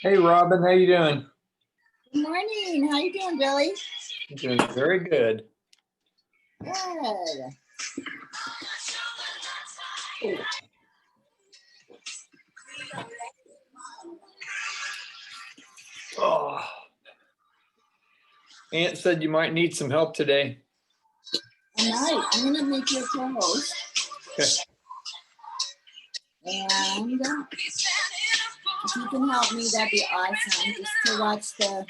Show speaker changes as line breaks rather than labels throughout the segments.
Hey Robin, how you doing?
Good morning. How you doing, Billy?
I'm doing very good.
Good.
Oh, Aunt said you might need some help today.
All right. I'm going to make you a co-host.
Okay.
And if you can help me, that'd be awesome. Just to watch the,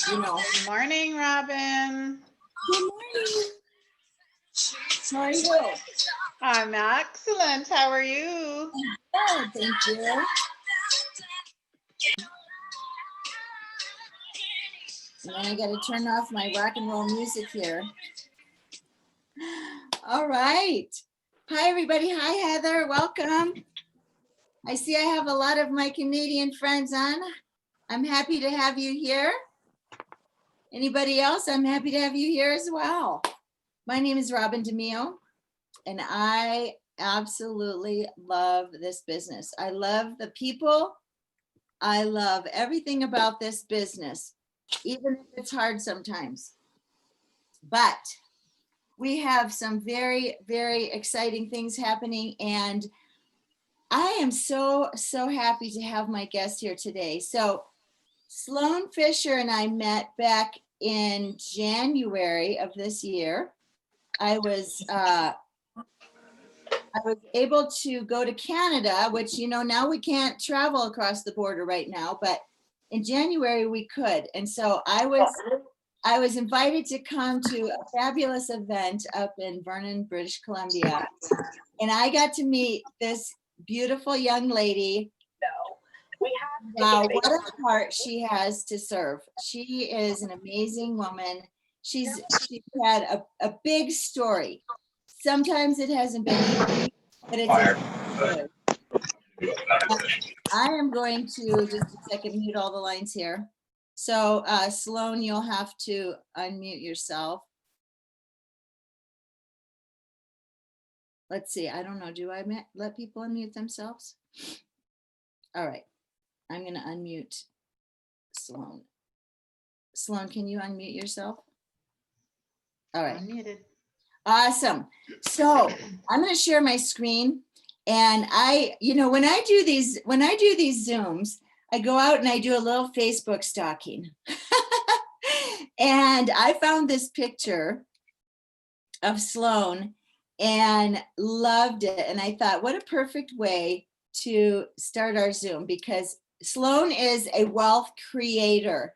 Good morning, Robin.
Good morning. How are you?
I'm excellent. How are you?
Good, thank you. And then I got to turn off my rock and roll music here. All right. Hi, everybody. Hi, Heather. Welcome. I see I have a lot of my Canadian friends on. I'm happy to have you here. Anybody else? I'm happy to have you here as well. My name is Robin DeMio, and I absolutely love this business. I love the people. I love everything about this business, even if it's hard sometimes. But we have some very, very exciting things happening, and I am so happy to have my guest here today. So Sloan Fisher and I met back in January of this year. I was able to go to Canada, which, now we can't travel across the border right now, but in January we could. And so I was invited to come to a fabulous event up in Vernon, British Columbia. And I got to meet this beautiful young lady. Wow, what a heart she has to serve. She is an amazing woman. She's had a big story. Sometimes it hasn't been easy, but it's a story. I am going to just a second mute all the lines here. So Sloan, you'll have to unmute yourself. Let's see. I don't know. Do I let people unmute themselves? All right. I'm going to unmute Sloan. Sloan, can you unmute yourself? All right.
Unmuted.
Awesome. So I'm going to share my screen. And when I do these Zooms, I go out and I do a little Facebook stalking. And I found this picture of Sloan and loved it. And I thought, what a perfect way to start our Zoom, because Sloan is a wealth creator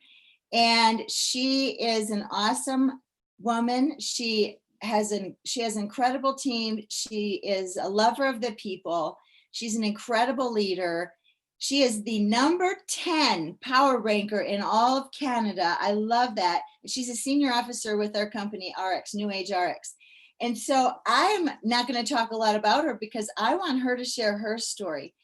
and she is an awesome woman. She has an incredible team. She is a lover of the people. She's an incredible leader. She is the number 10 power ranker in all of Canada. I love that. She's a senior officer with our company, ARIIX, New Age ARIIX. And so I'm not going to talk a lot about her because I want her to share her story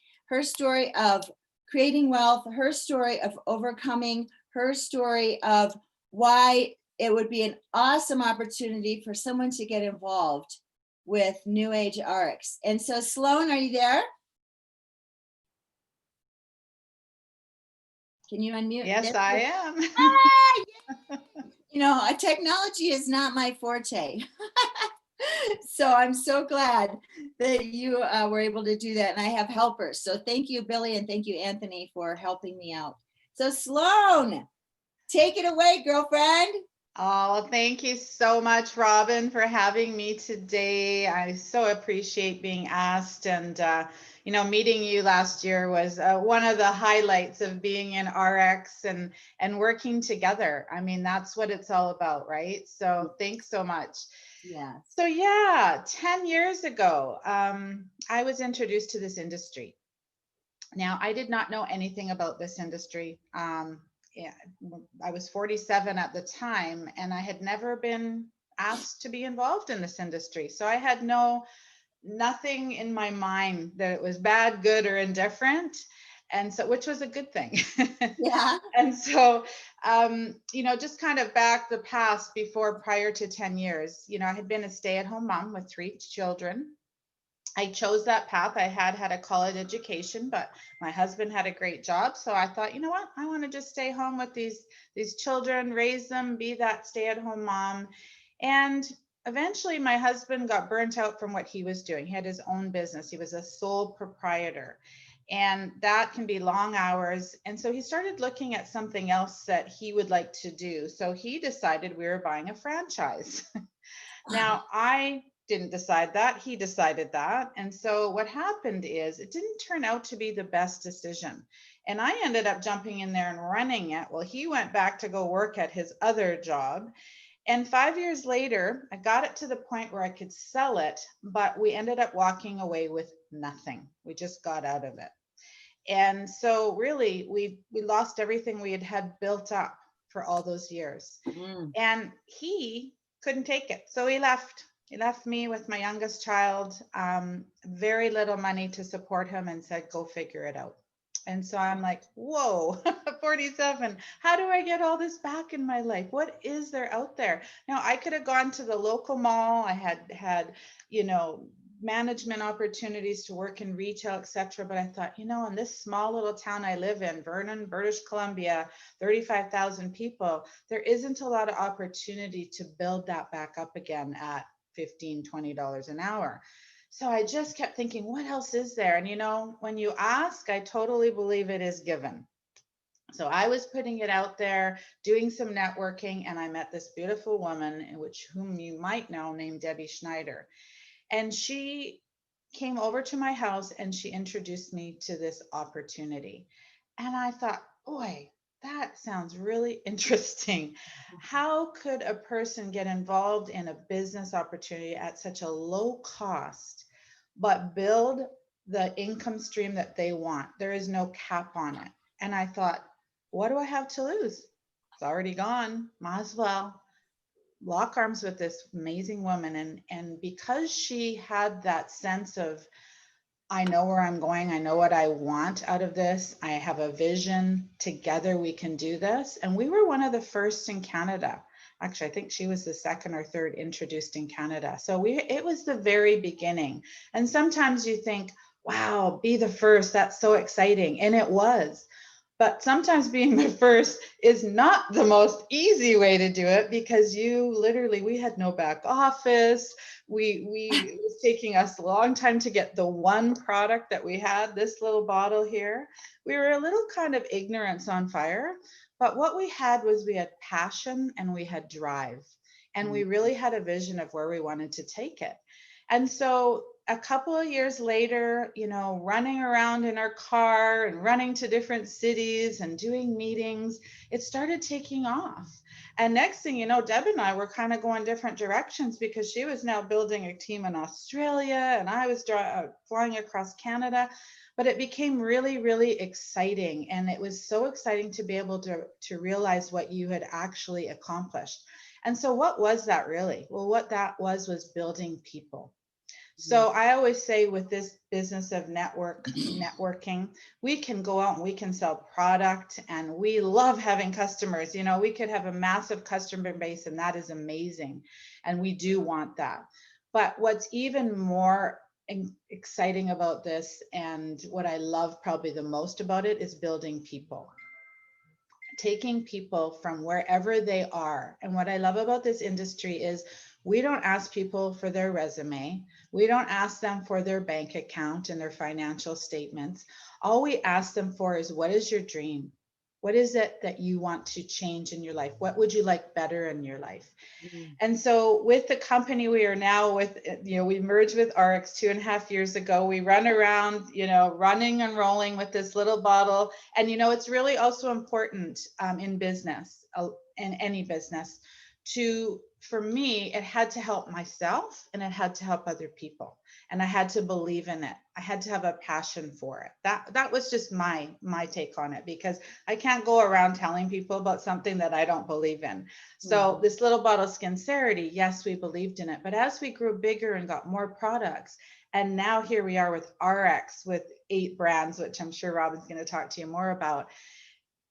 of creating wealth, her story of overcoming, her story of why it would be an awesome opportunity for someone to get involved with New Age ARIIX. And so Sloan, are you there? Can you unmute?
Yes, I am.
Technology is not my forte. So I'm so glad that you were able to do that. And I have helpers. So thank you, Billy, and thank you, Anthony, for helping me out. So Sloan, take it away, girlfriend.
Oh, thank you so much, Robin, for having me today. I so appreciate being asked, and meeting you last year was one of the highlights of being in ARIIX and working together. I mean, that's what it's all about, right? So thanks so much.
Yeah.
So yeah, 10 years ago, I was introduced to this industry. Now, I did not know anything about this industry. I was 47 at the time, and I had never been asked to be involved in this industry. So I had nothing in my mind that it was bad, good, or indifferent. And so, which was a good thing.
Yeah.
And so, just kind of back the past prior to 10 years, I had been a stay-at-home mom with 3 children. I chose that path. I had a college education, but my husband had a great job. So I thought, you know what? I want to just stay home with these children, raise them, be that stay-at-home mom. And eventually my husband got burnt out from what he was doing. He had his own business. He was a sole proprietor. And that can be long hours. And so he started looking at something else that he would like to do. So he decided we were buying a franchise. Now, I didn't decide that. He decided that. And so what happened is it didn't turn out to be the best decision. And I ended up jumping in there and running it. Well, he went back to go work at his other job. And 5 years later, I got it to the point where I could sell it, but we ended up walking away with nothing. We just got out of it. And so really we lost everything we had built up for all those years.
Mm.
And he couldn't take it. So he left. He left me with my youngest child, very little money to support him, and said, go figure it out. And so I'm like, whoa, 47. How do I get all this back in my life? What is there out there? Now, I could have gone to the local mall. I had, management opportunities to work in retail, etc. But I thought, in this small little town I live in, Vernon, British Columbia, 35,000 people, there isn't a lot of opportunity to build that back up again at $15, $20 an hour. So I just kept thinking, what else is there? And when you ask, I totally believe it is given. So I was putting it out there, doing some networking, and I met this beautiful woman, whom you might know, named Debbie Schneider. And she came over to my house and she introduced me to this opportunity. And I thought, boy, that sounds really interesting. How could a person get involved in a business opportunity at such a low cost, but build the income stream that they want? There is no cap on it. And I thought, what do I have to lose? It's already gone. Might as well lock arms with this amazing woman. And because she had that sense of, I know where I'm going, I know what I want out of this, I have a vision, together we can do this. And we were one of the first in Canada. Actually, I think she was the second or third introduced in Canada. So it was the very beginning. And sometimes you think, wow, be the first, that's so exciting. And it was. But sometimes being the first is not the most easy way to do it, because we had no back office. It was taking us a long time to get the one product that we had, this little bottle here. We were a little kind of ignorance on fire, but what we had passion and we had drive, and we really had a vision of where we wanted to take it. And so a couple of years later, running around in our car and running to different cities and doing meetings, it started taking off. And next thing you know, Deb and I were kind of going different directions, because she was now building a team in Australia and I was flying across Canada. But it became really, really exciting. And it was so exciting to be able to realize what you had actually accomplished. And so what was that really? Well, what that was building people. So I always say, with this business of networking, we can go out and we can sell product, and we love having customers. We could have a massive customer base, and that is amazing. And we do want that. But what's even more exciting about this, and what I love probably the most about it, is building people. Taking people from wherever they are. And what I love about this industry is we don't ask people for their resume. We don't ask them for their bank account and their financial statements. All we ask them for is, what is your dream? What is it that you want to change in your life? What would you like better in your life? And so with the company we are now with, we merged with ARIIX 2.5 years ago. We run around, running and rolling with this little bottle. And, it's really also important in business, in any business, for me, it had to help myself and it had to help other people. And I had to believe in it. I had to have a passion for it. That was just my take on it, because I can't go around telling people about something that I don't believe in. So this little bottle of Skincerity, yes, we believed in it. But as we grew bigger and got more products, and now here we are with ARIIX with 8 brands, which I'm sure Robin's going to talk to you more about.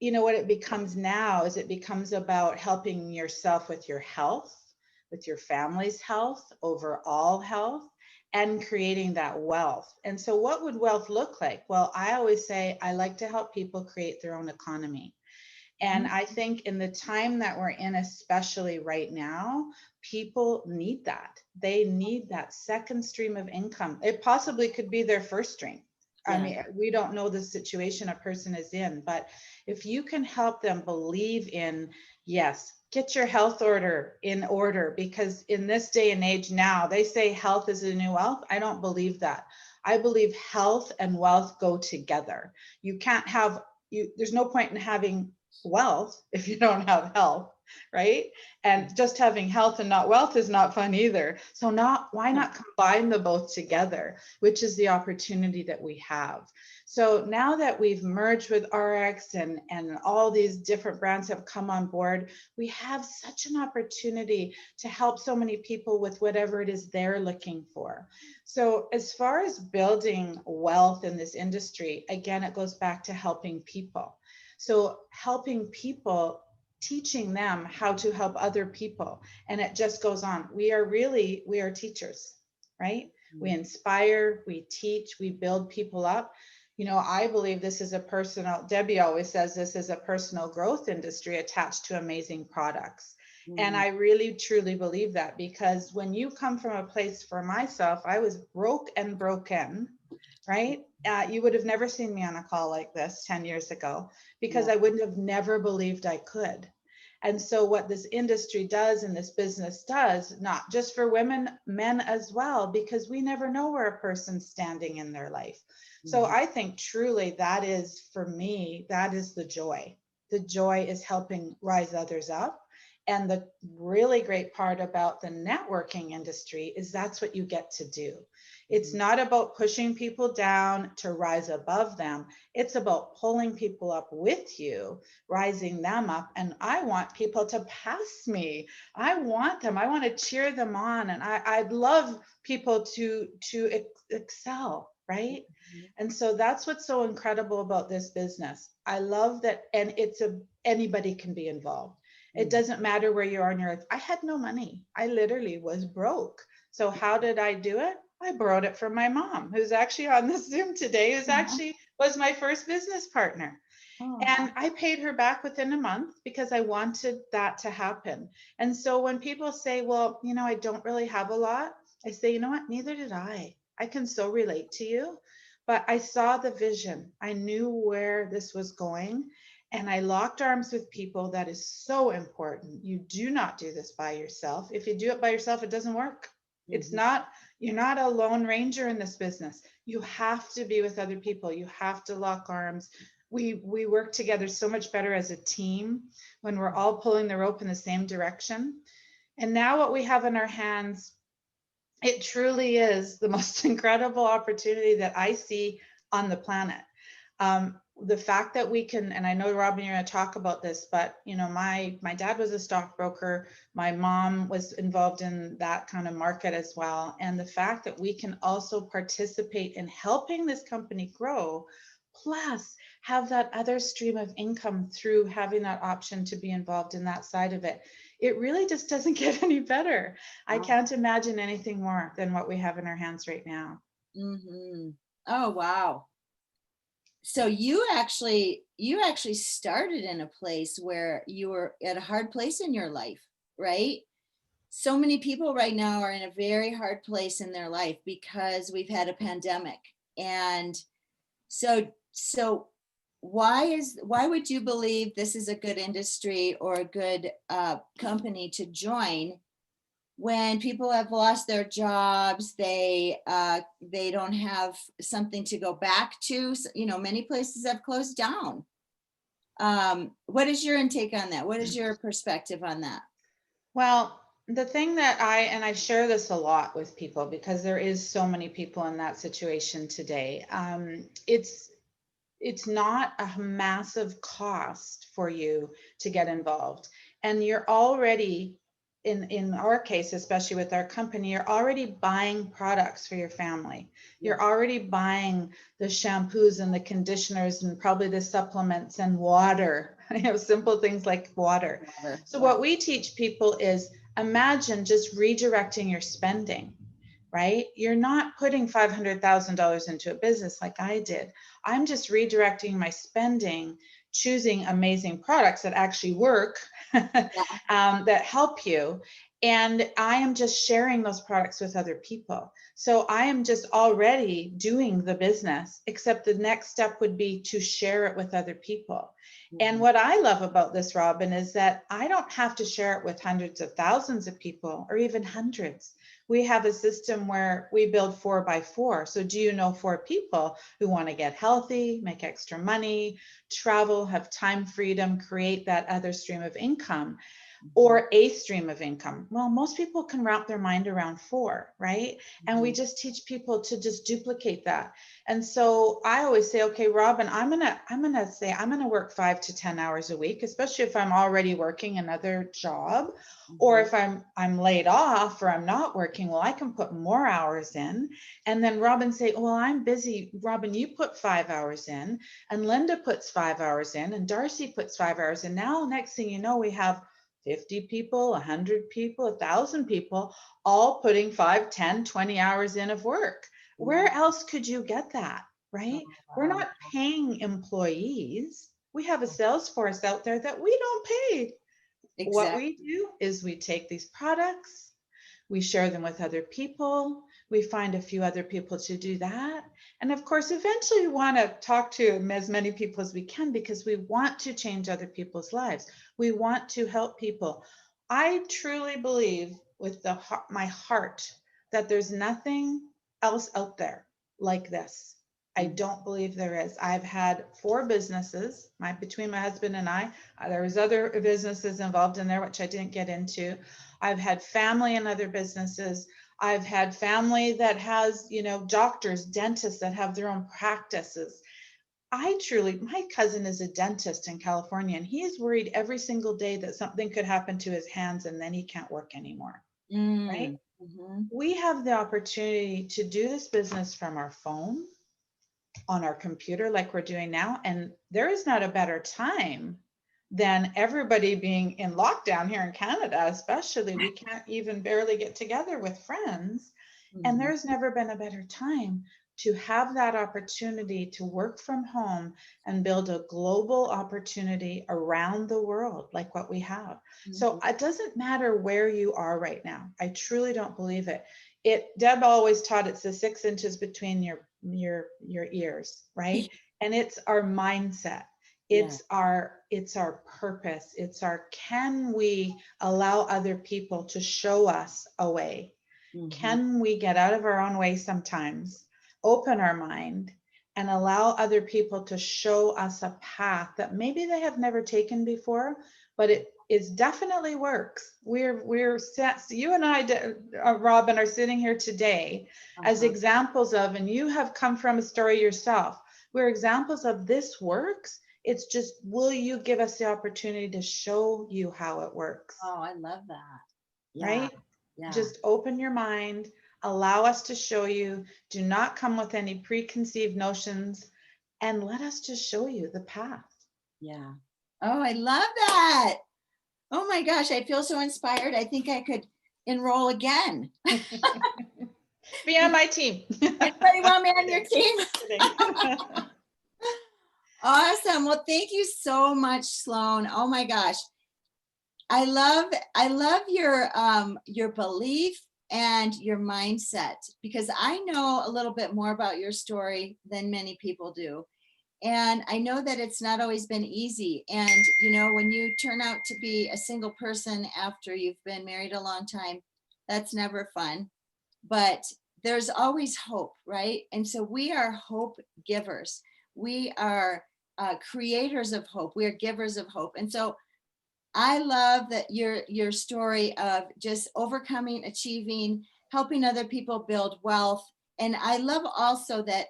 What it becomes now is it becomes about helping yourself with your health, with your family's health, overall health. and creating that wealth. And so what would wealth look like? Well, I always say I like to help people create their own economy. And I think in the time that we're in, especially right now, people need that. They need that second stream of income. It possibly could be their first stream. I mean, we don't know the situation a person is in, but if you can help them believe in, yes, get your health order in order, because in this day and age now, they say health is a new wealth. I don't believe that. I believe health and wealth go together. You can't have, there's no point in having wealth if you don't have health, right? And just having health and not wealth is not fun either. So why not combine the both together, which is the opportunity that we have. So now that we've merged with ARIIX and all these different brands have come on board, we have such an opportunity to help so many people with whatever it is they're looking for. So as far as building wealth in this industry, again, it goes back to helping people. So helping people, teaching them how to help other people. And it just goes on. We are teachers, right? We inspire, we teach, we build people up. You know, I believe this is a personal, Debbie always says this is a personal growth industry attached to amazing products. And I really, truly believe that, because when you come from a place, for myself, I was broke and broken, right? You would have never seen me on a call like this 10 years ago, because I wouldn't have never believed I could. And so what this industry does and this business does, not just for women, men as well, because we never know where a person's standing in their life. So I think truly that is, for me, that is the joy. The joy is helping rise others up. And the really great part about the networking industry is that's what you get to do. It's not about pushing people down to rise above them. It's about pulling people up with you, rising them up. And I want people to pass me. I want to cheer them on. And I'd love people to excel, right? And so that's what's so incredible about this business. I love that. And anybody can be involved. It doesn't matter where you are in your life. I had no money. I literally was broke. So how did I do it? I borrowed it from my mom, who's actually on this Zoom today, who's actually was my first business partner. And I paid her back within a month because I wanted that to happen. And so when people say, well, you know, I don't really have a lot, I say, you know what? Neither did I. I can so relate to you, but I saw the vision. I knew where this was going. And I locked arms with people. That is so important. You do not do this by yourself. If you do it by yourself, it doesn't work. It's not, you're not a lone ranger in this business. You have to be with other people. You have to lock arms. We work together so much better as a team when we're all pulling the rope in the same direction. And now what we have in our hands, it truly is the most incredible opportunity that I see on the planet. The fact that we can, and I know, Robin, you're going to talk about this, but you know, my dad was a stockbroker. My mom was involved in that kind of market as well. And the fact that we can also participate in helping this company grow, plus have that other stream of income through having that option to be involved in that side of it. It really just doesn't get any better. I can't imagine anything more than what we have in our hands right now.
Oh, wow. So you actually started in a place where you were at a hard place in your life, right? So many people right now are in a very hard place in their life because we've had a pandemic. And so why would you believe this is a good industry or a good company to join when people have lost their jobs? They don't have something to go back to. You know, many places have closed down. What is your intake on that? What is your perspective on that?
Well, the thing that I share this a lot with people, because there is so many people in that situation today. It's not a massive cost for you to get involved. And you're already, in our case, especially with our company, you're already buying products for your family. You're already buying the shampoos and the conditioners and probably the supplements and water, you know, simple things like water. So what we teach people is, imagine just redirecting your spending, right? You're not putting $500,000 into a business like I did. I'm just redirecting my spending, choosing amazing products that actually work, that help you. And I am just sharing those products with other people. So I am just already doing the business, except the next step would be to share it with other people. And what I love about this, Robin, is that I don't have to share it with hundreds of thousands of people or even hundreds. We have a system where we build 4x4. So do you know 4 people who want to get healthy, make extra money, travel, have time freedom, create that other stream of income? Or a stream of income? Well, most people can wrap their mind around 4, right? And we just teach people to just duplicate that. And so I always say, okay, Robin, I'm gonna work 5 to 10 hours a week, especially if I'm already working another job, or if I'm laid off or I'm not working. Well, I can put more hours in. And then Robin say, well, I'm busy. Robin, you put 5 hours in, and Linda puts 5 hours in, and Darcy puts 5 hours in. Now, next thing you know, we have 50 people, 100 people, 1,000 people, all putting 5, 10, 20 hours in of work. Where else could you get that, right? We're not paying employees. We have a sales force out there that we don't pay. What we do is we take these products, we share them with other people, we find a few other people to do that. And of course, eventually we want to talk to as many people as we can, because we want to change other people's lives. We want to help people. I truly believe with my heart that there's nothing else out there like this. I don't believe there is. I've had 4 businesses, between my husband and I. There was other businesses involved in there, which I didn't get into. I've had family in other businesses. I've had family that has, doctors, dentists that have their own practices. My cousin is a dentist in California, and he is worried every single day that something could happen to his hands and then he can't work anymore, right? We have the opportunity to do this business from our phone, on our computer, like we're doing now. And there is not a better time than everybody being in lockdown here in Canada, especially. We can't even barely get together with friends. And there's never been a better time to have that opportunity to work from home and build a global opportunity around the world like what we have. So it doesn't matter where you are right now. I truly don't believe it. Deb always taught it's the 6 inches between your ears, right? And it's our mindset. It's our purpose. It's can we allow other people to show us a way? Can we get out of our own way sometimes, open our mind, and allow other people to show us a path that maybe they have never taken before, but it definitely works. You and I, Robin, are sitting here today as examples of, and you have come from a story yourself, we're examples of this works. It's just, will you give us the opportunity to show you how it works?
Oh, I love that.
Right?
Yeah.
Just open your mind, allow us to show you. Do not come with any preconceived notions, and let us just show you the path.
Yeah. Oh, I love that. Oh my gosh, I feel so inspired. I think I could enroll again.
Be on my team.
Anybody want me on your team? Awesome. Well, thank you so much, Sloan. Oh my gosh. I love your belief and your mindset, because I know a little bit more about your story than many people do. And I know that it's not always been easy. And, when you turn out to be a single person after you've been married a long time, that's never fun. But there's always hope, right? And so we are hope givers. We are creators of hope. We are givers of hope. And so I love that your story of just overcoming, achieving, helping other people build wealth. And I love also that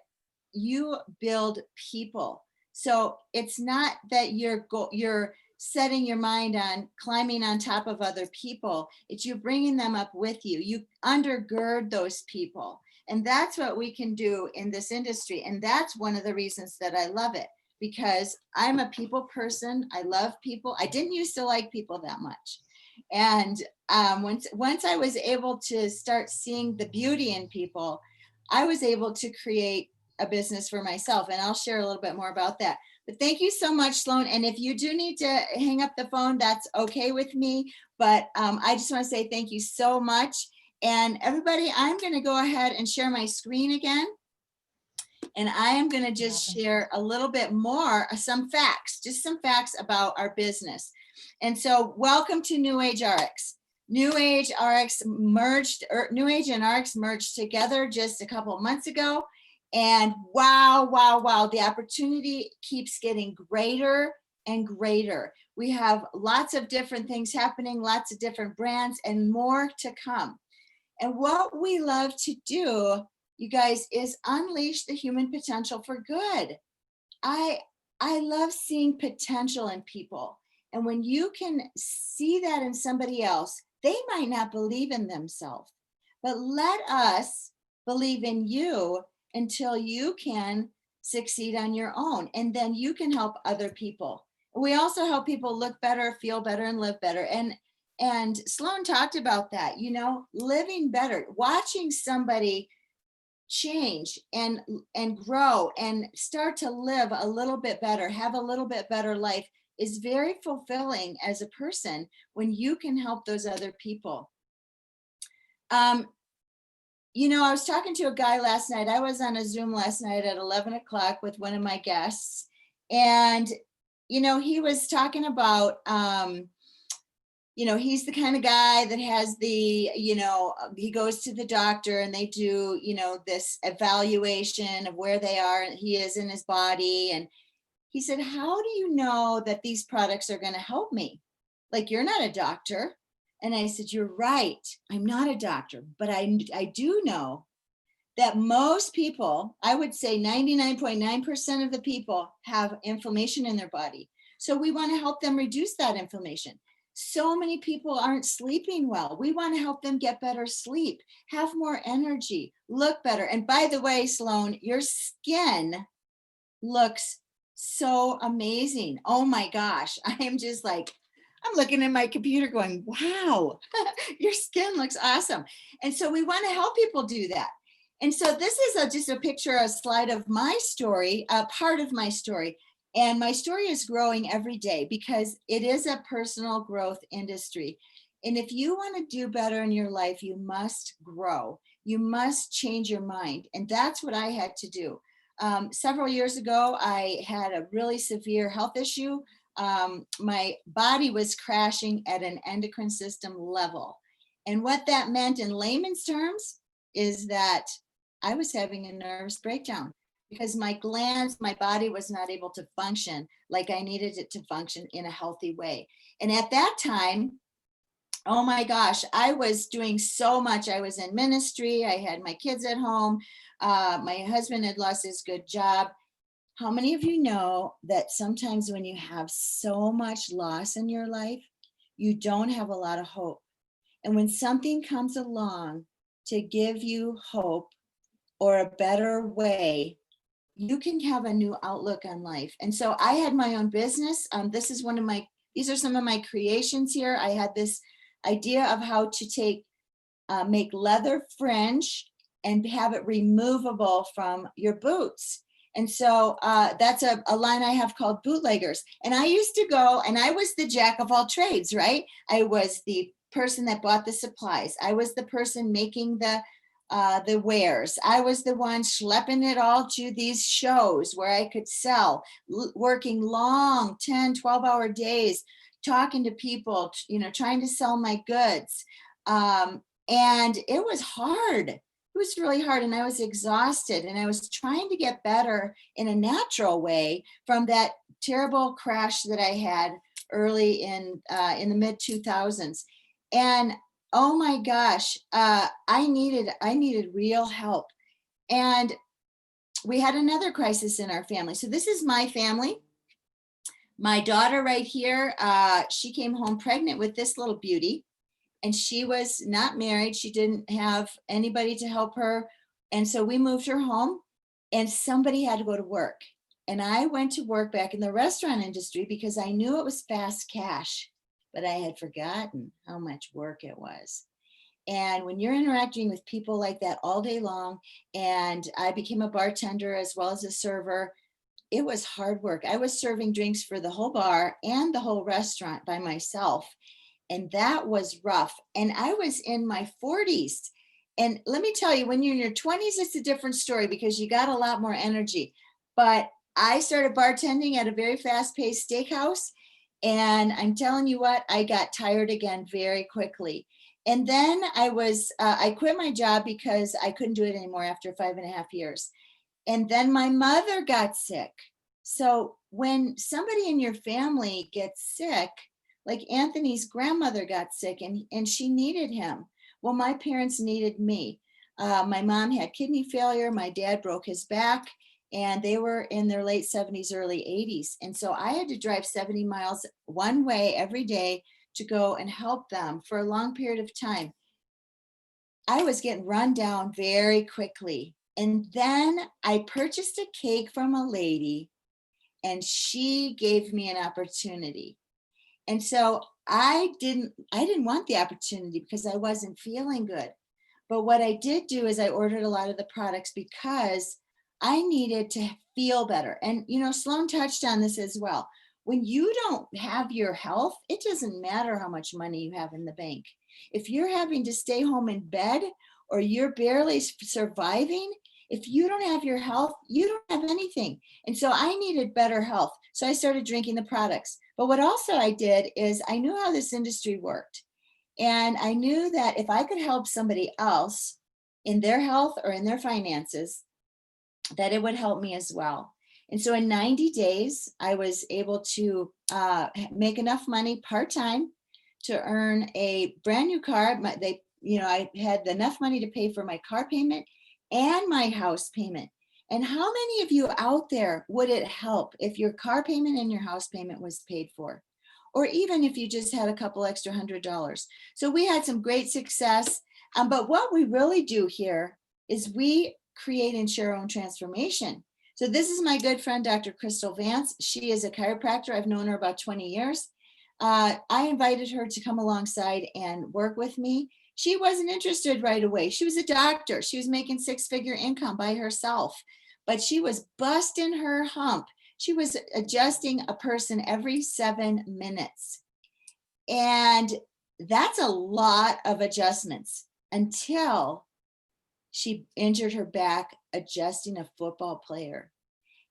you build people. So it's not that you're setting your mind on climbing on top of other people. It's you bringing them up with you. You undergird those people. And that's what we can do in this industry. And that's one of the reasons that I love it, because I'm a people person. I love people. I didn't used to like people that much. And once I was able to start seeing the beauty in people, I was able to create a business for myself. And I'll share a little bit more about that. But thank you so much, Sloan. And if you do need to hang up the phone, that's okay with me. But I just want to say thank you so much. And everybody, I'm going to go ahead and share my screen again. And I am going to just share a little bit more, some facts, just some facts about our business. And so welcome to New Age ARIIX. New Age ARIIX merged, New Age and ARIIX merged together just a couple of months ago. And wow, wow, wow, the opportunity keeps getting greater and greater. We have lots of different things happening, lots of different brands, and more to come. And what we love to do, you guys, is unleash the human potential for good. I love seeing potential in people. And when you can see that in somebody else, they might not believe in themselves, but let us believe in you until you can succeed on your own. And then you can help other people. We also help people look better, feel better, and live better. And Sloan talked about that, you know, living better, watching somebody change and grow and start to live a little bit better, have a little bit better life is very fulfilling as a person when you can help those other people. You know, I was talking to a guy last night. I was on a Zoom last night at 11 o'clock with one of my guests. And, you know, he was talking about, you know, he's the kind of guy that has the, you know, he goes to the doctor and they do, you know, this evaluation of where they are, he is in his body. And he said, how do you know that these products are going to help me? Like, you're not a doctor. And I said, you're right. I'm not a doctor, but I do know that most people, I would say 99.9% of the people have inflammation in their body. So we want to help them reduce that inflammation. So many people aren't sleeping well. We want to help them get better sleep, have more energy, look better. And by the way, Sloan, your skin looks so amazing. Oh my gosh. I am just like, I'm looking at my computer going, wow, your skin looks awesome. And so we want to help people do that. And so this is just a picture, a slide of my story, a part of my story. And my story is growing every day because it is a personal growth industry. And if you want to do better in your life, you must grow. You must change your mind. And that's what I had to do. Several years ago, I had a really severe health issue. My body was crashing at an endocrine system level. And what that meant in layman's terms is that I was having a nervous breakdown because my glands, my body was not able to function like I needed it to function in a healthy way. And at that time, oh my gosh, I was doing so much. I was in ministry. I had my kids at home. My husband had lost his good job. How many of you know that sometimes when you have so much loss in your life, you don't have a lot of hope? And when something comes along to give you hope or a better way, you can have a new outlook on life. And so I had my own business. This is one of my, these are some of my creations here. I had this idea of how to make leather fringe and have it removable from your boots. And so that's a line I have called Bootleggers. And I used to go, and I was the jack of all trades, right? I was the person that bought the supplies. I was the person making the wares. I was the one schlepping it all to these shows where I could sell, working long 10, 12-hour days, talking to people, you know, trying to sell my goods. And it was hard. It was really hard, and I was exhausted, and I was trying to get better in a natural way from that terrible crash that I had early in the mid 2000s. And oh my gosh, I needed real help. And we had another crisis in our family. So this is my family. My daughter right here, she came home pregnant with this little beauty. And she was not married. She didn't have anybody to help her. And so we moved her home, and somebody had to go to work. And I went to work back in the restaurant industry because I knew it was fast cash. but I had forgotten how much work it was. And when you're interacting with people like that all day long, and I became a bartender as well as a server, it was hard work. I was serving drinks for the whole bar and the whole restaurant by myself. And that was rough. And I was in my 40s. And let me tell you, when you're in your 20s, it's a different story because you got a lot more energy. But I started bartending at a very fast-paced steakhouse. And I'm telling you what, I got tired again very quickly. And then I quit my job because I couldn't do it anymore after 5.5 years. And then my mother got sick. So when somebody in your family gets sick, like Anthony's grandmother got sick and she needed him. Well, my parents needed me. My mom had kidney failure. My dad broke his back and they were in their late 70s, early 80s. And so I had to drive 70 miles one way every day to go and help them for a long period of time. I was getting run down very quickly. And then I purchased a cake from a lady and she gave me an opportunity. And so I didn't want the opportunity because I wasn't feeling good. But what I did do is I ordered a lot of the products because I needed to feel better. And, you know, Sloan touched on this as well. When you don't have your health, it doesn't matter how much money you have in the bank. If you're having to stay home in bed or you're barely surviving, if you don't have your health, you don't have anything. And so I needed better health. So I started drinking the products. But what also I did is I knew how this industry worked. And I knew that if I could help somebody else in their health or in their finances, that it would help me as well. And so in 90 days, I was able to make enough money part-time to earn a brand new car. I had enough money to pay for my car payment and my house payment. And how many of you out there would it help if your car payment and your house payment was paid for? Or even if you just had a couple extra $100. So we had some great success. But what we really do here is we create and share our own transformation. So this is my good friend, Dr. Crystal Vance. She is a chiropractor. I've known her about 20 years. I invited her to come alongside and work with me. She wasn't interested right away. She was a doctor. She was making six-figure income by herself, but she was busting her hump. She was adjusting a person every 7 minutes. And that's a lot of adjustments until she injured her back adjusting a football player.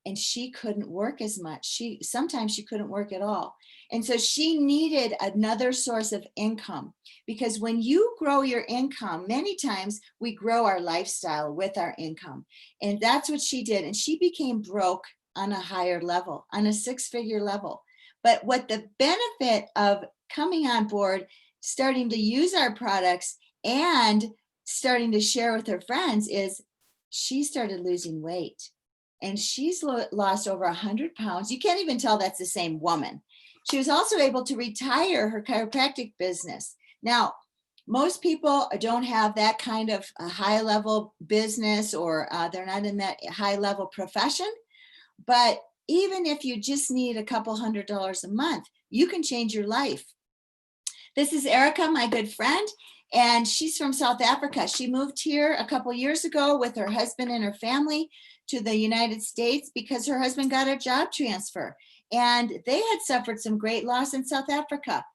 And she couldn't work as much. Sometimes she couldn't work at all. And so she needed another source of income, because when you grow your income, many times we grow our lifestyle with our income. And that's what she did. And she became broke on a higher level, on a six-figure level. But what the benefit of coming on board, starting to use our products and starting to share with her friends is she started losing weight. And she's lost over 100 pounds. You can't even tell that's the same woman. She was also able to retire her chiropractic business. Now, most people don't have that kind of a high level business, or they're not in that high level profession. But even if you just need a couple $100 a month, you can change your life. This is Erica, my good friend, and she's from South Africa. She moved here a couple years ago with her husband and her family to the United States because her husband got a job transfer and they had suffered some great loss in South Africa.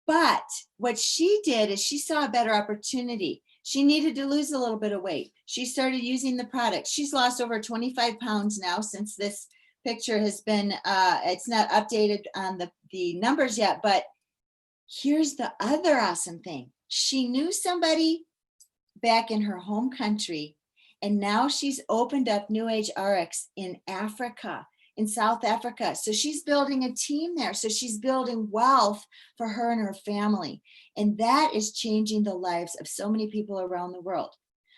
But what she did is she saw a better opportunity. She needed to lose a little bit of weight. She started using the product. She's lost over 25 pounds now since this picture has been, it's not updated on the numbers yet, but here's the other awesome thing. She knew somebody back in her home country, and now she's opened up New Age ARIIX in Africa, in South Africa. So she's building a team there. So she's building wealth for her and her family. And that is changing the lives of so many people around the world.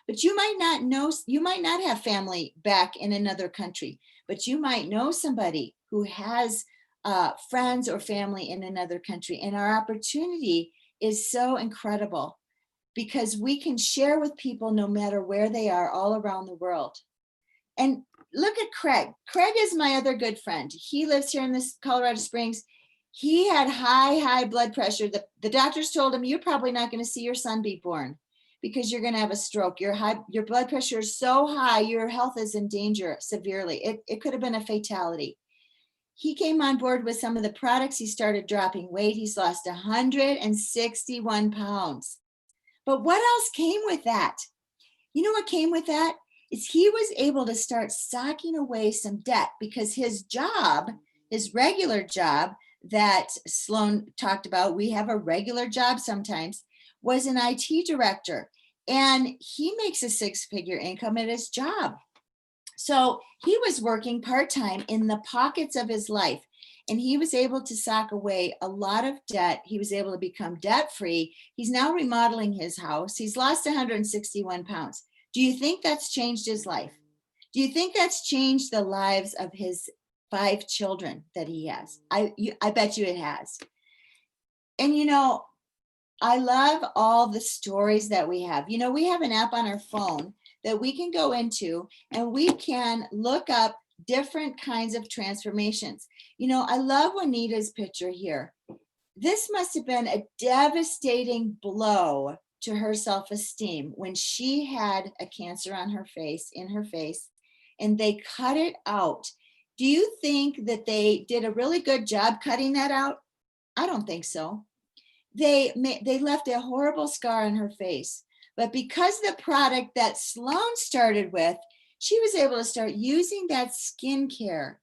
But you might not know, you might not have family back in another country, but you might know somebody who has friends or family in another country. And our opportunity is so incredible, because we can share with people no matter where they are all around the world. And look at Craig. Craig is my other good friend. He lives here in this Colorado Springs. He had high blood pressure. The doctors told him, you're probably not going to see your son be born because you're going to have a stroke. Your blood pressure is so high, your health is in danger severely. It could have been a fatality. He came on board with some of the products. He started dropping weight. He's lost 161 pounds. But what else came with that? You know what came with that? Is he was able to start socking away some debt because his job, his regular job that Sloan talked about, we have a regular job sometimes, was an IT director. And he makes a 6-figure income at his job. So he was working part-time in the pockets of his life, and he was able to sock away a lot of debt. He was able to become debt-free. He's now remodeling his house. He's lost 161 pounds. Do you think that's changed his life? Do you think that's changed the lives of his 5 children that he has? I bet you it has. And you know, I love all the stories that we have. You know, we have an app on our phone that we can go into and we can look up different kinds of transformations. You know, I love Juanita's picture here. This must have been a devastating blow to her self-esteem when she had a cancer on her face, and they cut it out. Do you think that they did a really good job cutting that out? I don't think so. They left a horrible scar on her face. But because the product that Sloan started with, she was able to start using that skincare.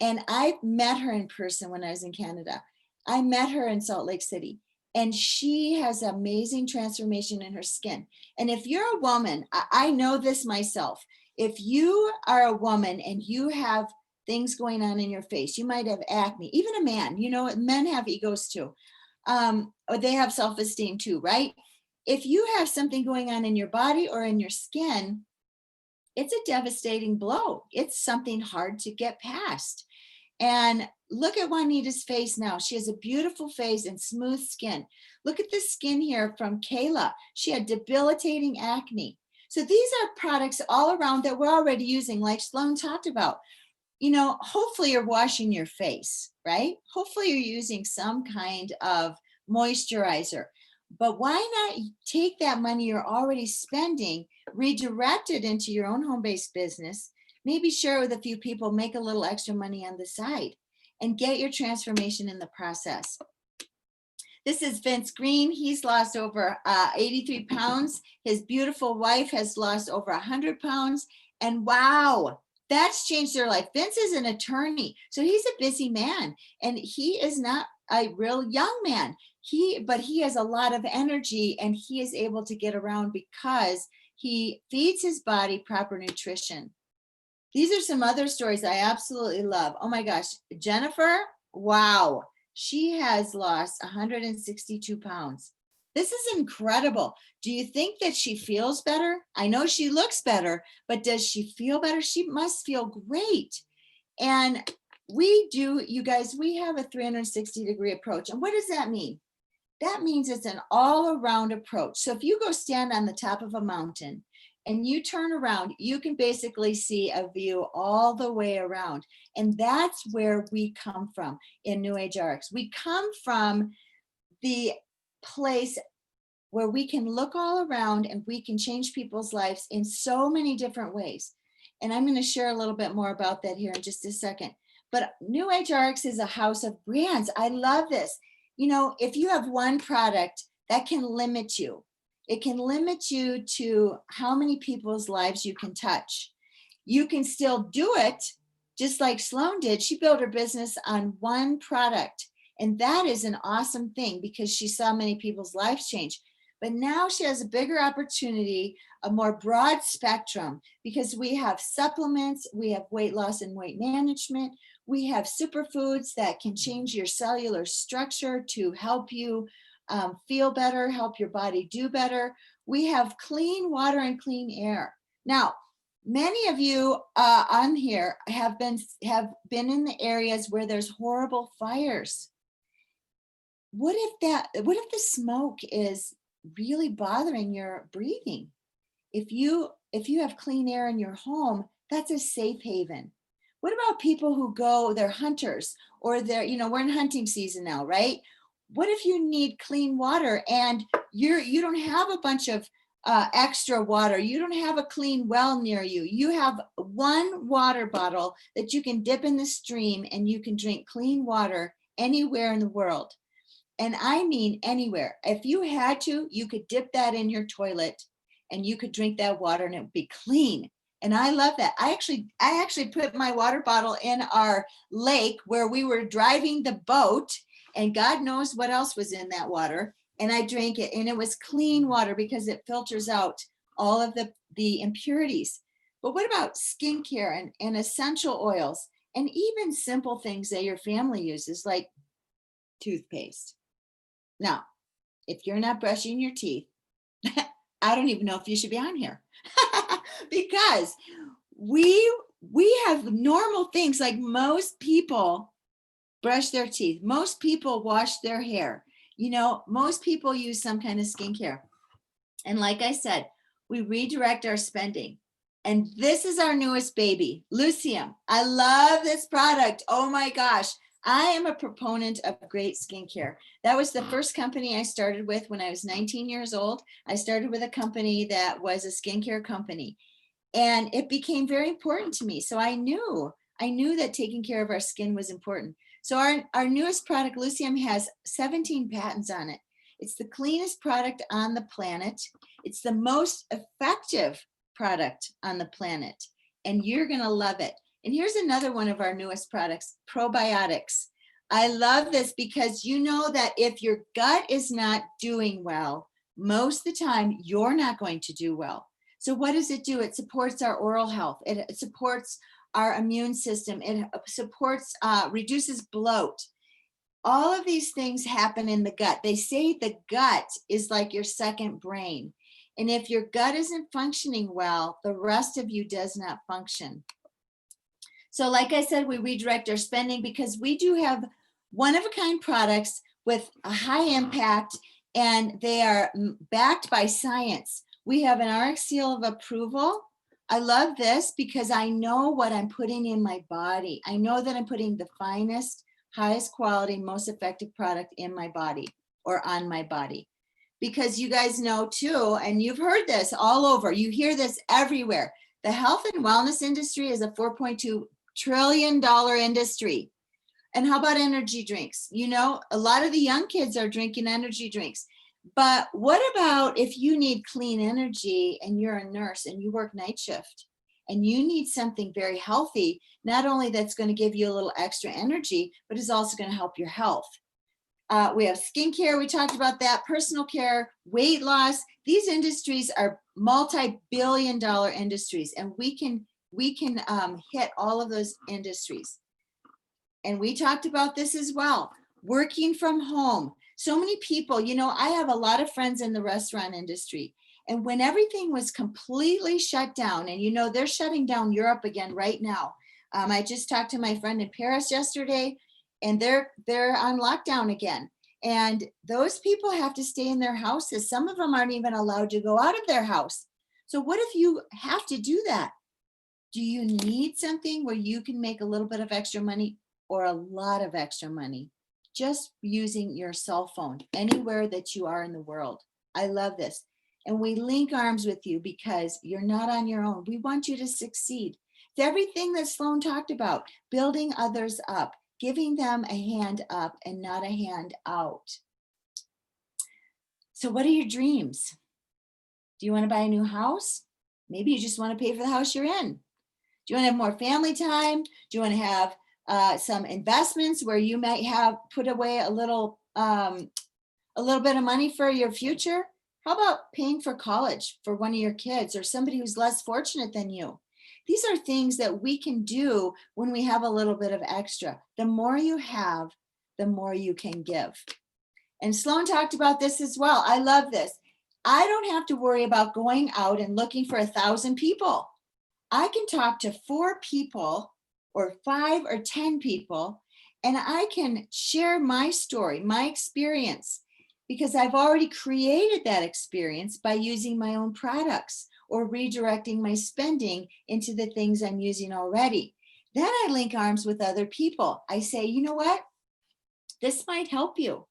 And I met her in person when I was in Canada. I met her in Salt Lake City. And she has amazing transformation in her skin. And if you're a woman, I know this myself. If you are a woman and you have things going on in your face, you might have acne, even a man, you know, men have egos too. Or they have self-esteem too, right? If you have something going on in your body or in your skin, it's a devastating blow. It's something hard to get past. And look at Juanita's face now. She has a beautiful face and smooth skin. Look at the skin here from Kayla. She had debilitating acne. So these are products all around that we're already using, like Sloan talked about. You know, hopefully you're washing your face, right? Hopefully you're using some kind of moisturizer. But why not take that money you're already spending, redirect it into your own home-based business, maybe share it with a few people, make a little extra money on the side, and get your transformation in the process. This is Vince Green. He's lost over 83 pounds. His beautiful wife has lost over 100 pounds. And wow, that's changed their life. Vince is an attorney, so he's a busy man, and he is not a real young man. But he has a lot of energy, and he is able to get around because he feeds his body proper nutrition. These are some other stories I absolutely love. Oh my gosh, Jennifer, wow. She has lost 162 pounds. This is incredible. Do you think that she feels better? I know she looks better, but does she feel better? She must feel great. And we do, you guys, we have a 360-degree approach. And what does that mean? That means it's an all-around approach. So if you go stand on the top of a mountain and you turn around, you can basically see a view all the way around. And that's where we come from in New Age ARIIX. We come from the place where we can look all around and we can change people's lives in so many different ways. And I'm going to share a little bit more about that here in just a second. But New Age ARIIX is a house of brands. I love this. You know, if you have one product, that can limit you. It can limit you to how many people's lives you can touch. You can still do it just like Sloan did. She built her business on one product. And that is an awesome thing because she saw many people's lives change. But now she has a bigger opportunity, a more broad spectrum, because we have supplements, we have weight loss and weight management, we have superfoods that can change your cellular structure to help you feel better, help your body do better. We have clean water and clean air. Now, many of you on here have been in the areas where there's horrible fires. What if the smoke is really bothering your breathing? If you have clean air in your home, that's a safe haven. What about people who go, they're hunters, or they're, we're in hunting season now, right? What if you need clean water and you don't have a bunch of extra water? You don't have a clean well near you. You have one water bottle that you can dip in the stream and you can drink clean water anywhere in the world. And I mean anywhere. If you had to, you could dip that in your toilet and you could drink that water and it would be clean. And I love that. I actually put my water bottle in our lake where we were driving the boat, and God knows what else was in that water. And I drank it, and it was clean water because it filters out all of the impurities. But what about skincare and essential oils and even simple things that your family uses, like toothpaste? Now, if you're not brushing your teeth, I don't even know if you should be on here because we have normal things, like most people brush their teeth. Most people wash their hair. Most people use some kind of skincare. And like I said, we redirect our spending. And this is our newest baby, Lucium. I love this product. Oh my gosh. I am a proponent of great skincare. That was the first company I started with when I was 19 years old. I started with a company that was a skincare company, and it became very important to me. So I knew that taking care of our skin was important. So our newest product, Lucium, has 17 patents on it. It's the cleanest product on the planet. It's the most effective product on the planet, and you're going to love it. And here's another one of our newest products, probiotics. I love this because you know that if your gut is not doing well, most of the time you're not going to do well. So what does it do? It supports our oral health. It supports our immune system. It supports, reduces bloat. All of these things happen in the gut. They say the gut is like your second brain. And if your gut isn't functioning well, the rest of you does not function. So like I said, we redirect our spending because we do have one-of-a-kind products with a high impact, and they are backed by science. We have an ARIIX seal of approval. I love this because I know what I'm putting in my body. I know that I'm putting the finest, highest quality, most effective product in my body or on my body. Because you guys know too, and you've heard this all over, you hear this everywhere. The health and wellness industry is a $4.2 trillion industry. And how about energy drinks? A lot of the young kids are drinking energy drinks. But what about if you need clean energy and you're a nurse and you work night shift and you need something very healthy, not only that's going to give you a little extra energy, but is also going to help your health. We have skincare, we talked about that, personal care, weight loss. These industries are multi-billion-dollar industries, and we can hit all of those industries. And we talked about this as well, working from home. So many people, I have a lot of friends in the restaurant industry, and when everything was completely shut down, and they're shutting down Europe again right now. I just talked to my friend in Paris yesterday, and they're on lockdown again. And those people have to stay in their houses. Some of them aren't even allowed to go out of their house. So what if you have to do that? Do you need something where you can make a little bit of extra money or a lot of extra money just using your cell phone anywhere that you are in the world? I love this. And we link arms with you because you're not on your own. We want you to succeed. It's everything that Sloan talked about, building others up, giving them a hand up and not a hand out. So what are your dreams? Do you want to buy a new house? Maybe you just want to pay for the house you're in. Do you want to have more family time? Do you want to have some investments where you might have put away a little bit of money for your future? How about paying for college for one of your kids or somebody who's less fortunate than you? These are things that we can do when we have a little bit of extra. The more you have, the more you can give. And Sloan talked about this as well. I love this. I don't have to worry about going out and looking for 1,000 people. I can talk to 4 people or 5 or 10 people, and I can share my story, my experience, because I've already created that experience by using my own products or redirecting my spending into the things I'm using already. Then I link arms with other people. I say, you know what? This might help you.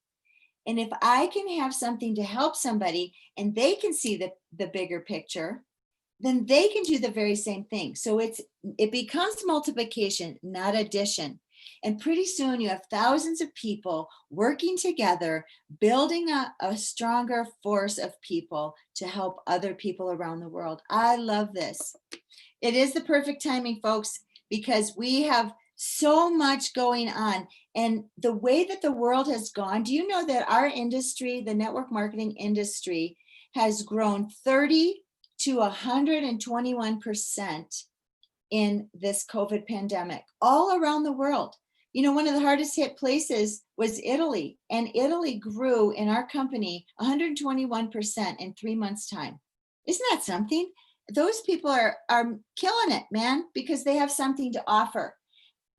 And if I can have something to help somebody and they can see the bigger picture, then they can do the very same thing. So it becomes multiplication, not addition. And pretty soon you have thousands of people working together, building a stronger force of people to help other people around the world. I love this. It is the perfect timing, folks, because we have so much going on. And the way that the world has gone, do you know that our industry, the network marketing industry, has grown 30 to 121% in this COVID pandemic, all around the world. You know, one of the hardest hit places was Italy, and Italy grew in our company 121% in 3 months' time. Isn't that something? Those people are killing it, man, because they have something to offer.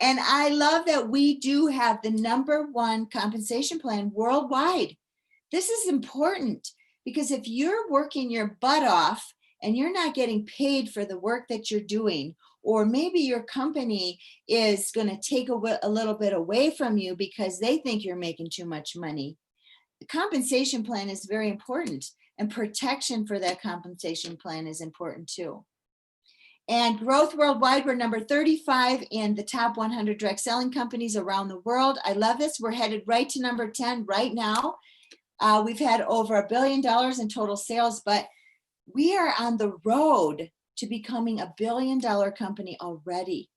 And I love that we do have the #1 compensation plan worldwide. This is important because if you're working your butt off and you're not getting paid for the work that you're doing, or maybe your company is going to take a little bit away from you because they think you're making too much money, the compensation plan is very important, and protection for that compensation plan is important too. And growth worldwide, we're number 35 in the top 100 direct selling companies around the world. I love this. We're headed right to number 10 right now. We've had over $1 billion in total sales, but we are on the road to becoming a $1 billion company already.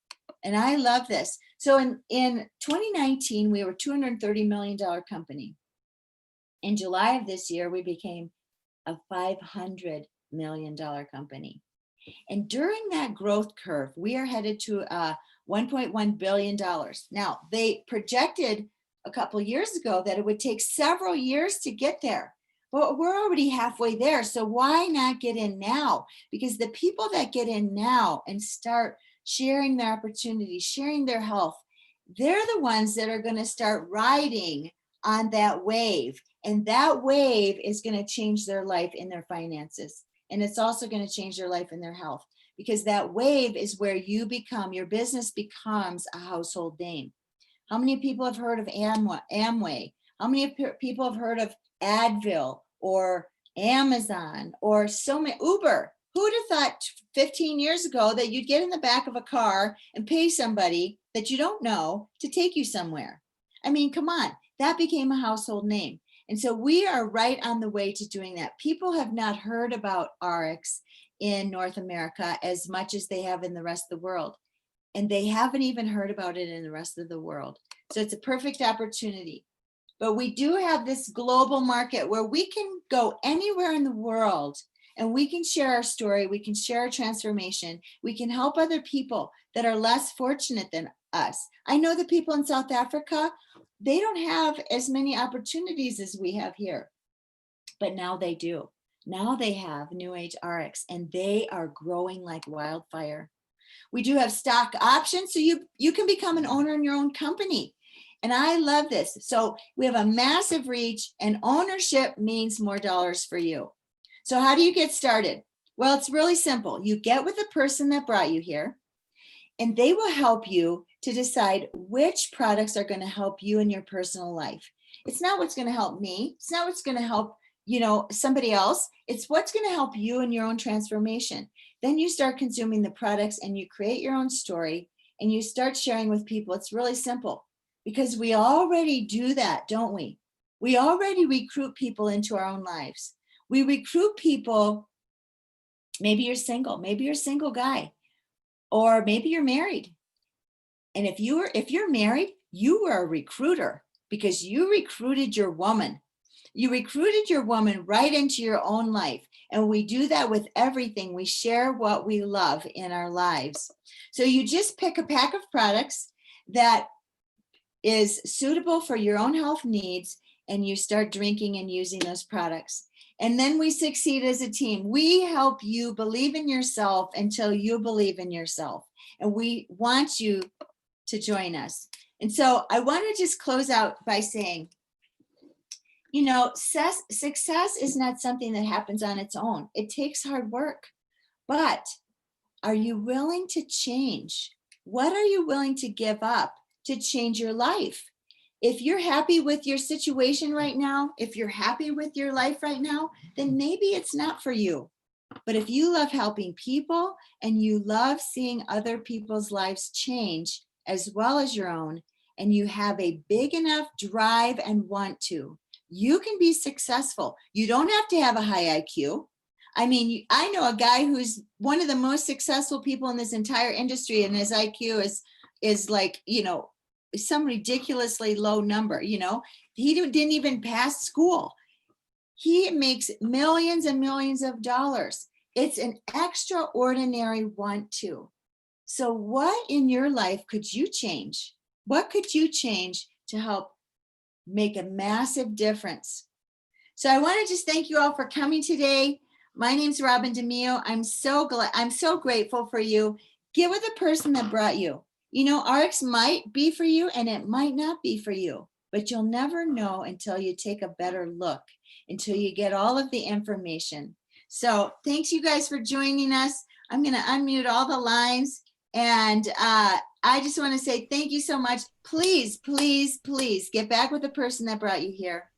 And I love this. So in 2019, we were a $230 million company. In July of this year, we became a $500 million company. And during that growth curve, we are headed to $1.1 billion. Now, they projected a couple of years ago that it would take several years to get there. But we're already halfway there. So why not get in now? Because the people that get in now and start sharing their opportunities, sharing their health, they're the ones that are going to start riding on that wave. And that wave is going to change their life in their finances. And it's also going to change their life and their health, because that wave is where your business becomes a household name. How many people have heard of Amway? How many people have heard of Advil or Amazon or so many, Uber? Who would have thought 15 years ago that you'd get in the back of a car and pay somebody that you don't know to take you somewhere? I mean, come on, that became a household name. And so we are right on the way to doing that. People have not heard about ARIIX in North America as much as they have in the rest of the world. And they haven't even heard about it in the rest of the world. So it's a perfect opportunity. But we do have this global market where we can go anywhere in the world and we can share our story. We can share our transformation. We can help other people that are less fortunate than us. I know the people in South Africa, they don't have as many opportunities as we have here, but now they do. Now they have New Age ARIIX, and they are growing like wildfire. We do have stock options, so you can become an owner in your own company. And I love this. So we have a massive reach, and ownership means more dollars for you. So how do you get started? Well, it's really simple. You get with the person that brought you here, and they will help you to decide which products are going to help you in your personal life. It's not what's going to help me. It's not what's going to help, somebody else. It's what's going to help you in your own transformation. Then you start consuming the products and you create your own story and you start sharing with people. It's really simple because we already do that, don't we? We already recruit people into our own lives. We recruit people. Maybe you're single, maybe you're a single guy, or maybe you're married. And if you're married, you were a recruiter because you recruited your woman. You recruited your woman right into your own life. And we do that with everything. We share what we love in our lives. So you just pick a pack of products that is suitable for your own health needs, and you start drinking and using those products. And then we succeed as a team. We help you believe in yourself until you believe in yourself. And we want you to join us. And so I want to just close out by saying, success is not something that happens on its own. It takes hard work. But are you willing to change What are you willing to give up to change your life? If you're happy with your situation right now, if you're happy with your life right now, then maybe it's not for you. But if you love helping people and you love seeing other people's lives change as well as your own, and you have a big enough drive and want to, you can be successful. You don't have to have a high IQ. I mean, I know a guy who's one of the most successful people in this entire industry, and his IQ is like, you know, some ridiculously low number. You know, he didn't even pass school. He makes millions and millions of dollars. It's an extraordinary want to. So what in your life could you change? What could you change to help make a massive difference? So I want to just thank you all for coming today. My name's Robin DeMio. I'm so grateful for you. Get with the person that brought you. You know, ARIIX might be for you and it might not be for you, but you'll never know until you take a better look, until you get all of the information. So thanks you guys for joining us. I'm going to unmute all the lines. And I just want to say thank you so much. Please, please, please get back with the person that brought you here.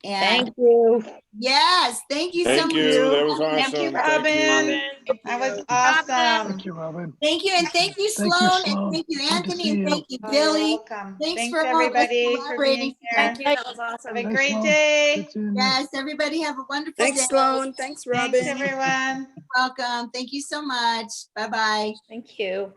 And
Thank you.
yes, thank you so
Thank
much.
you. That was
Thank you,
awesome.
Robin.
Thank
That was
you.
awesome.
Thank you, Robin.
Thank you. And thank you,
Thank you,
Sloan. And
Sloan.
thank you,
Good to
Anthony.
see
And
you.
thank you,
Oh, you're
Billy.
welcome.
Thanks
Thanks
for
everybody for
collaborating
being
here.
Thank
here.
you. That was awesome.
Have a
Thanks,
great
Sloan.
day.
Good seeing you.
Yes, everybody have a wonderful
Thanks,
day.
Sloan. Thanks,
Thanks,
Robin.
everyone.
Welcome. Thank you so much. Bye-bye.
Thank you.